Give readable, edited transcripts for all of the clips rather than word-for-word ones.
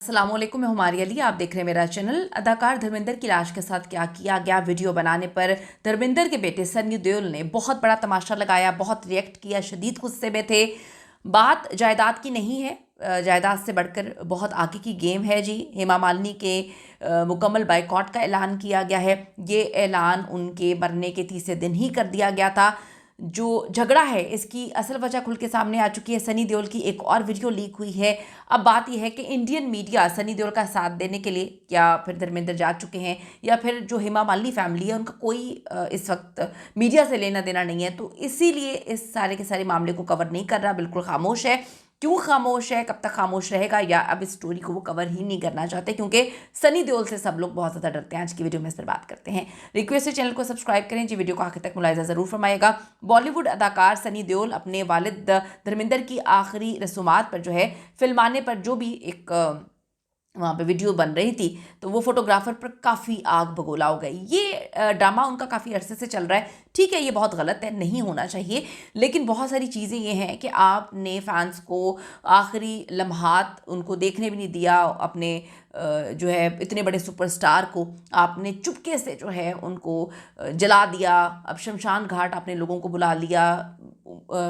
अस्सलाम वालेकुम, मैं हुमारी अली। आप देख रहे हैं मेरा चैनल। अदाकार धर्मेंद्र की लाश के साथ क्या किया गया, वीडियो बनाने पर धर्मेंद्र के बेटे सनी देओल ने बहुत बड़ा तमाशा लगाया, बहुत रिएक्ट किया, शदीद गुस्से में थे। बात जायदाद की नहीं है, जायदाद से बढ़कर बहुत आगे की गेम है जी। हेमा मालिनी के मुकम्मल बाइकॉट का ऐलान किया गया है। ये ऐलान उनके मरने के तीसरे दिन ही कर दिया गया था। जो झगड़ा है इसकी असल वजह खुल के सामने आ चुकी है। सनी देओल की एक और वीडियो लीक हुई है। अब बात यह है कि इंडियन मीडिया सनी देओल का साथ देने के लिए या फिर धर्मेंद्र जा चुके हैं, या फिर जो हेमा मालिनी फैमिली है उनका कोई इस वक्त मीडिया से लेना देना नहीं है, तो इसीलिए इस सारे के सारे मामले को कवर नहीं कर रहा, बिल्कुल खामोश है। क्यों खामोश है, कब तक खामोश रहेगा, या अब इस स्टोरी को वो कवर ही नहीं करना चाहते क्योंकि सनी देओल से सब लोग बहुत ज़्यादा डरते हैं। आज की वीडियो में इस पर बात करते हैं। रिक्वेस्ट है चैनल को सब्सक्राइब करें जी, वीडियो को आखिर तक मुलाहिजा ज़रूर फरमाइएगा। बॉलीवुड अदाकार सनी देओल अपने वालिद धर्मेंद्र की आखिरी रसूमात पर जो है फिल्माने पर जो भी एक वहाँ पे वीडियो बन रही थी, तो वो फोटोग्राफर पर काफ़ी आग बगोला हो गई। ये ड्रामा उनका काफ़ी अरसे से चल रहा है। ठीक है, ये बहुत गलत है, नहीं होना चाहिए, लेकिन बहुत सारी चीज़ें ये हैं कि आपने फैंस को आखिरी लम्हात उनको देखने भी नहीं दिया। अपने जो है इतने बड़े सुपरस्टार को आपने चुपके से जो है उनको जला दिया। अब शमशान घाट आपने लोगों को बुला लिया।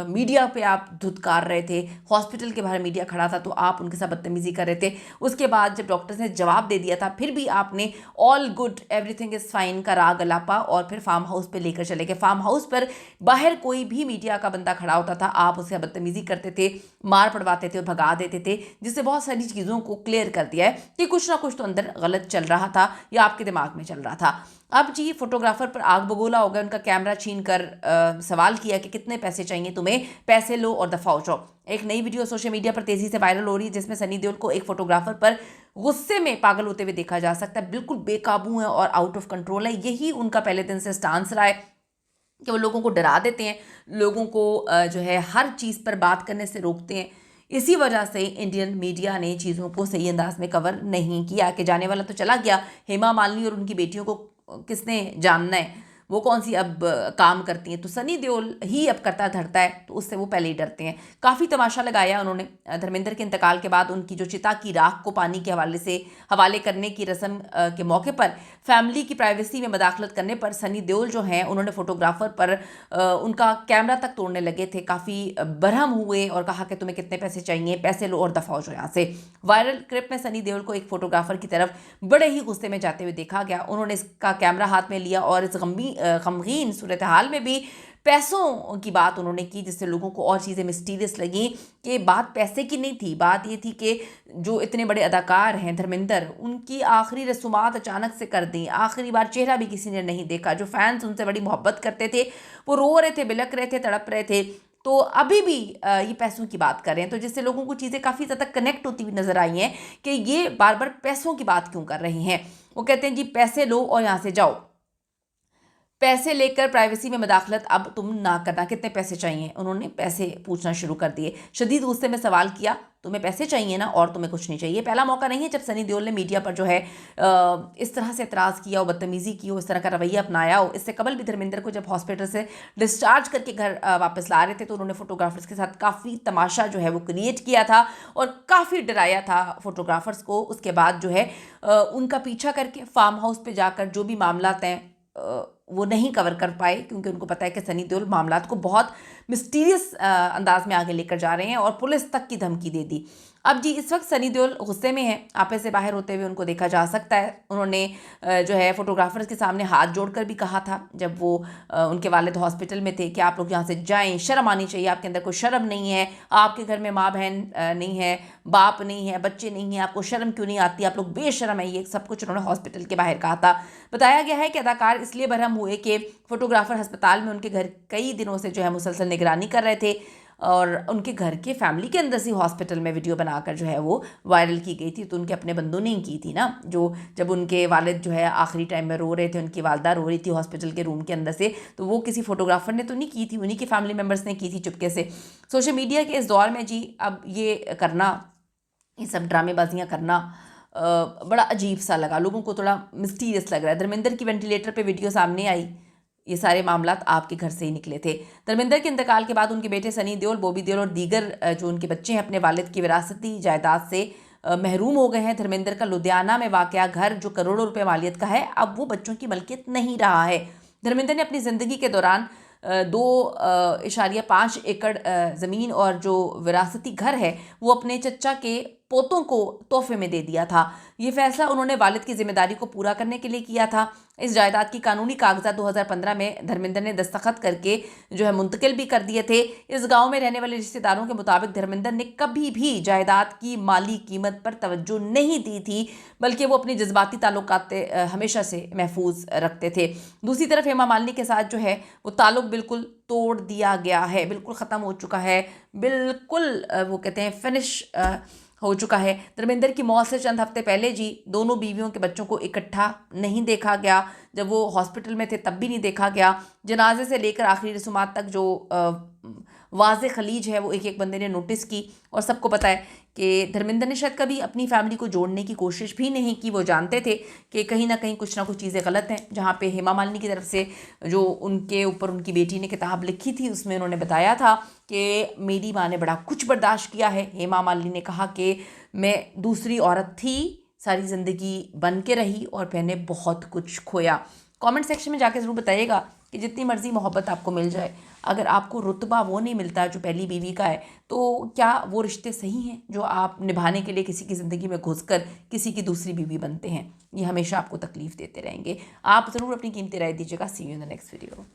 मीडिया पे आप धुतकार रहे थे, हॉस्पिटल के बाहर मीडिया खड़ा था तो आप उनके साथ बदतमीजी कर रहे थे। उसके बाद जब डॉक्टर्स ने जवाब दे दिया था, फिर भी आपने all good everything is fine का राग अलापा और फिर फार्म हाउस पे लेकर चले गए। फार्म हाउस पर बाहर कोई भी मीडिया का बंदा खड़ा होता था, आप उससे बदतमीजी करते थे, मार पड़वाते थे और भगा देते थे, जिससे बहुत सारी चीज़ों को क्लियर कर दिया है कि कुछ ना कुछ तो अंदर गलत चल रहा था या आपके दिमाग में चल रहा था। अब जी फोटोग्राफर पर आग बगोला हो गया, उनका कैमरा छीन कर सवाल किया कि कितने पैसे चाहिए तुम्हें, पैसे लो और दफा हो जाओ। एक नई वीडियो सोशल मीडिया पर तेजी से वायरल हो रही है जिसमें सनी देओल को एक फोटोग्राफर पर गुस्से में पागल होते हुए देखा जा सकता है। बिल्कुल बेकाबू है और आउट ऑफ कंट्रोल है। यही उनका पहले दिन से स्टांस रहा है कि वो लोगों को डरा देते हैं, लोगों को जो है हर चीज़ पर बात करने से रोकते हैं। इसी वजह से इंडियन मीडिया ने चीज़ों को सही अंदाज में कवर नहीं किया कि जाने वाला तो चला गया, हेमा मालिनी और उनकी बेटियों को किसने जानना है, वो कौन सी अब काम करती हैं। तो सनी देओल ही अब करता धरता है, तो उससे वो पहले ही डरते हैं। काफ़ी तमाशा लगाया उन्होंने धर्मेंद्र के इंतकाल के बाद उनकी जो चिता की राख को पानी के हवाले करने की रस्म के मौके पर फैमिली की प्राइवेसी में मदाखलत करने पर सनी देओल जो हैं उन्होंने फोटोग्राफर पर उनका कैमरा तक तोड़ने लगे थे। काफ़ी बरहम हुए और कहा कि तुम्हें कितने पैसे चाहिए, पैसे लो और दफा हो जाओ यहाँ से। वायरल क्लिप में सनी देओल को एक फोटोग्राफर की तरफ बड़े ही गुस्से में जाते हुए देखा गया। उन्होंने इसका कैमरा हाथ में लिया और इस गमगीन सूरत हाल में भी पैसों की बात उन्होंने की, जिससे लोगों को और चीज़ें मिस्टीरियस लगी कि बात पैसे की नहीं थी। बात ये थी कि जो इतने बड़े अदाकार हैं धर्मेंद्र, उनकी आखिरी रसूमात अचानक से कर दी, आखिरी बार चेहरा भी किसी ने नहीं देखा। जो फैंस उनसे बड़ी मोहब्बत करते थे वो रो रहे थे, बिलक रहे थे, तड़प रहे थे। तो अभी भी ये पैसों की बात कर रहे हैं, तो जिससे लोगों को चीज़ें काफ़ी ज़्यादा कनेक्ट होती हुई नजर आई हैं कि ये बार बार पैसों की बात क्यों कर रहे हैं। वो कहते हैं जी पैसे लो और यहाँ से जाओ, पैसे लेकर प्राइवेसी में मदाखलत अब तुम ना करना, कितने पैसे चाहिए। उन्होंने पैसे पूछना शुरू कर दिए। शदीद गुस्से में सवाल किया, तुम्हें पैसे चाहिए ना और तुम्हें कुछ नहीं चाहिए। पहला मौका नहीं है जब सनी देओल ने मीडिया पर जो है इस तरह से एतराज़ किया हो, बदतमीजी की हो, इस तरह का रवैया अपनाया हो। इससे कबल भी धर्मेंद्र को जब हॉस्पिटल से डिस्चार्ज करके घर वापस ला रहे थे तो उन्होंने फोटोग्राफर्स के साथ काफ़ी तमाशा जो है वो क्रिएट किया था और काफ़ी डराया था फोटोग्राफर्स को। उसके बाद जो है उनका पीछा करके फार्म हाउस पर जाकर जो भी मामला हैं वो नहीं कवर कर पाए, क्योंकि उनको पता है कि सनी देओल मामलात को बहुत मिस्टीरियस अंदाज में आगे लेकर जा रहे हैं और पुलिस तक की धमकी दे दी। अब जी इस वक्त सनी देओल गुस्से में हैं, आपे से बाहर होते हुए उनको देखा जा सकता है। उन्होंने जो है फोटोग्राफर्स के सामने हाथ जोड़कर भी कहा था जब वो उनके वालिद हॉस्पिटल में थे कि आप लोग यहाँ से जाएं, शर्म आनी चाहिए, आपके अंदर कोई शर्म नहीं है, आपके घर में माँ बहन नहीं है, बाप नहीं है, बच्चे नहीं हैं, आपको शर्म क्यों नहीं आती, आप लोग बेशर्म है। ये सब कुछ उन्होंने हॉस्पिटल के बाहर कहा था। बताया गया है कि अदाकार इसलिए बरहम हुए कि फोटोग्राफर अस्पताल में उनके घर कई दिनों से जो है मुसलसल निगरानी कर रहे थे और उनके घर के फैमिली के अंदर से हॉस्पिटल में वीडियो बनाकर जो है वो वायरल की गई थी। तो उनके अपने बंदों ने ही की थी ना, जो जब उनके वालिद जो है आखिरी टाइम में रो रहे थे, उनकी वालदा रो रही थी हॉस्पिटल के रूम के अंदर से, तो वो किसी फोटोग्राफर ने तो नहीं की थी, उन्हीं के फैमिली मेम्बर्स ने की थी चुपके से। सोशल मीडिया के इस दौर में जी अब ये करना, ये सब ड्रामेबाजियाँ करना बड़ा अजीब सा लगा, लोगों को थोड़ा मिस्टीरियस लग रहा है। धर्मेंद्र की वेंटिलेटर पे वीडियो सामने आई, ये सारे मामलात आपके घर से ही निकले थे। धर्मेंद्र के इंतकाल के बाद उनके बेटे सनी देओल, बॉबी देओल और दीगर जो उनके बच्चे हैं अपने वालिद की विरासती जायदाद से महरूम हो गए हैं। धर्मेंद्र का लुधियाना में वाक़या घर जो करोड़ों रुपए मालियत का है, अब वो बच्चों की मलकियत नहीं रहा है। धर्मेंद्र ने अपनी ज़िंदगी के दौरान 2.5 एकड़ ज़मीन और जो विरासती घर है वो अपने चचा के पोतों को तोहफे में दे दिया था। ये फैसला उन्होंने वालिद की जिम्मेदारी को पूरा करने के लिए किया था। इस जायदाद की कानूनी कागजात 2015 में धर्मेंद्र ने दस्तखत करके जो है मुंतकिल भी कर दिए थे। इस गांव में रहने वाले रिश्तेदारों के मुताबिक धर्मेंद्र ने कभी भी जायदाद की माली कीमत पर तवज्जो नहीं दी थी, बल्कि वो अपनी जज्बाती ताल्लुकात हमेशा से महफूज रखते थे। दूसरी तरफ हेमा मालिनी के साथ जो है वो ताल्लुक बिल्कुल तोड़ दिया गया है, बिल्कुल ख़त्म हो चुका है, बिल्कुल वो कहते हैं फिनिश हो चुका है। धर्मेंद्र की मौत से चंद हफ्ते पहले जी दोनों बीवियों के बच्चों को इकट्ठा नहीं देखा गया। जब वो हॉस्पिटल में थे तब भी नहीं देखा गया। जनाजे से लेकर आखिरी रसूमात तक जो वाज़े खलीज है वो एक एक बंदे ने नोटिस की। और सबको पता है कि धर्मेंद्र ने शायद कभी अपनी फैमिली को जोड़ने की कोशिश भी नहीं की। वो जानते थे कि कहीं ना कुछ चीज़ें गलत हैं। जहाँ पे हेमा मालिनी की तरफ से जो उनके ऊपर उनकी बेटी ने किताब लिखी थी उसमें उन्होंने बताया था कि मेरी माँ ने बड़ा कुछ बर्दाश्त किया है। हेमा मालिनी ने कहा कि मैं दूसरी औरत थी, सारी ज़िंदगी बन के रही और मैंने बहुत कुछ खोया। कमेंट सेक्शन में जाके ज़रूर बताइएगा कि जितनी मर्ज़ी मोहब्बत आपको मिल जाए, अगर आपको रुतबा वो नहीं मिलता जो पहली बीवी का है, तो क्या वो रिश्ते सही हैं जो आप निभाने के लिए किसी की ज़िंदगी में घुसकर किसी की दूसरी बीवी बनते हैं? ये हमेशा आपको तकलीफ़ देते रहेंगे। आप ज़रूर अपनी कीमती राय दीजिएगा। See you in the next video.